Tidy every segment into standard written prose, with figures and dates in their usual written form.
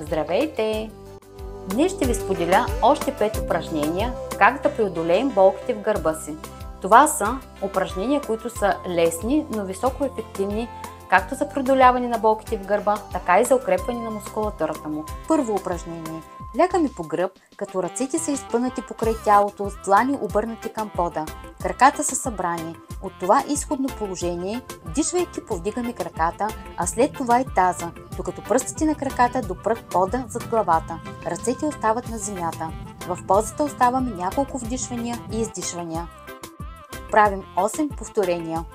Здравейте! Днес ще ви споделя още 5 упражнения как да преодолеем болките в гърба си. Това са упражнения, които са лесни, но високо ефективни както за преодоляване на болките в гърба, така и за укрепване на мускулатурата му. Първо упражнение. Лягаме по гръб, като ръцете са изпънати покрай тялото, с длани обърнати към пода. Краката са събрани. От това изходно положение, вдишвайки, повдигаме краката, а след това и таза, докато пръстите на краката допрат пода зад главата. Ръцете остават на земята. В позата оставаме няколко вдишвания и издишвания. Правим 8 повторения.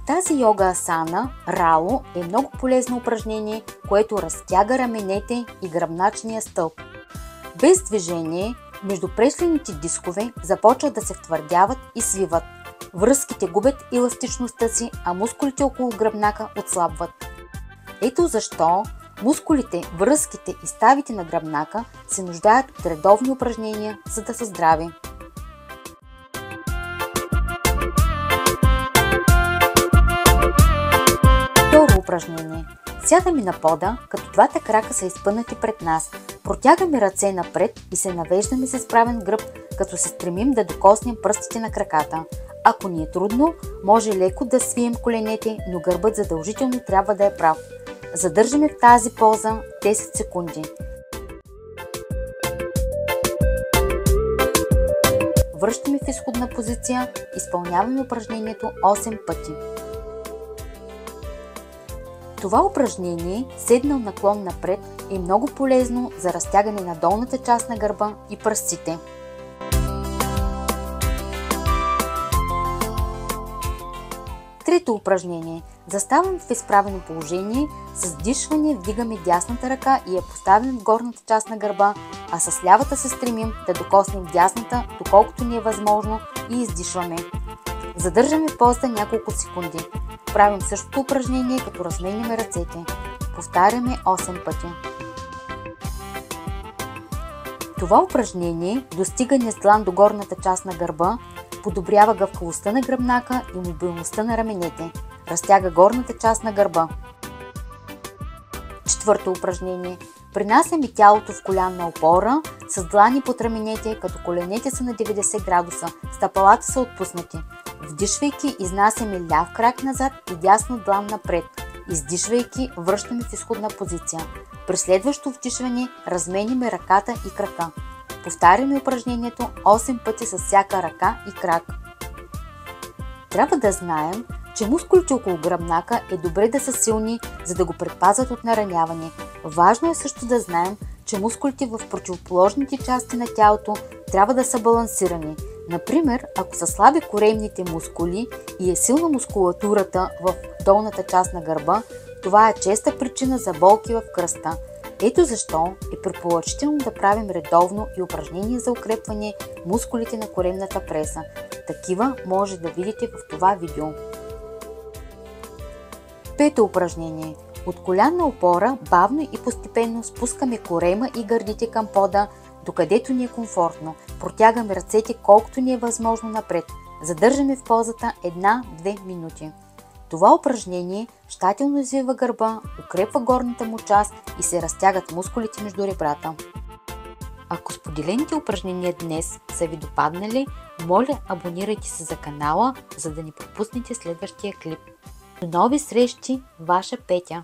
Тази йога асана, рало, е много полезно упражнение, което разтяга раменете и гръбначния стълб. Без движение, между прешлените дискове започват да се втвърдяват и свиват. Връзките губят еластичността си, а мускулите около гръбнака отслабват. Ето защо мускулите, връзките и ставите на гръбнака се нуждаят от редовни упражнения, за да са здрави. Второ упражнение. Сядаме на пода, като двата крака са изпънати пред нас. Протягаме ръце напред и се навеждаме с изправен гръб, като се стремим да докоснем пръстите на краката. Ако ни е трудно, може леко да свием коленете, но гърбът задължително трябва да е прав. Задържаме в тази поза 10 секунди. Връщаме в изходна позиция, изпълняваме упражнението 8 пъти. Това упражнение, седнал наклон напред, е много полезно за разтягане на долната част на гърба и пръстците. Трето упражнение. Заставаме в изправено положение, с вдишване вдигаме дясната ръка и я поставим в горната част на гърба, а с лявата се стремим да докоснем дясната, доколкото ни е възможно, и издишваме. Задържаме в позата няколко секунди. Правим същото упражнение, като разменяме ръцете. Повтаряме 8 пъти. Това упражнение, достигане с длан до горната част на гърба, подобрява гъвкавостта на гръбнака и мобилността на раменете. Разтяга горната част на гърба. Четвърто упражнение. Принасяме тялото в колянна опора с длани под раменете, като коленете са на 90 градуса, стъпалата са отпуснати. Вдишвайки, изнасяме ляв крак назад и дясна длан напред. Издишвайки, връщаме в изходна позиция. При следващото вдишване разменяме ръката и крака. Повтаряме упражнението 8 пъти с всяка ръка и крак. Трябва да знаем, че мускулите около гръбнака е добре да са силни, за да го предпазват от нараняване. Важно е също да знаем, че мускулите в противоположните части на тялото трябва да са балансирани. Например, ако са слаби коремните мускули и е силна мускулатурата в долната част на гърба, това е честа причина за болки в кръста. Ето защо е препоръчително да правим редовно и упражнения за укрепване мускулите на коремната преса. Такива може да видите в това видео. Пето упражнение. От колянна опора бавно и постепенно спускаме корема и гърдите към пода, докъдето ни е комфортно. Протягаме ръцете колкото ни е възможно напред. Задържаме в позата 1-2 минути. Това упражнение щателно извива гърба, укрепва горната му част и се разтягат мускулите между ребрата. Ако споделените упражнения днес са ви допаднали, моля абонирайте се за канала, за да не пропуснете следващия клип. До нови срещи, ваша Петя!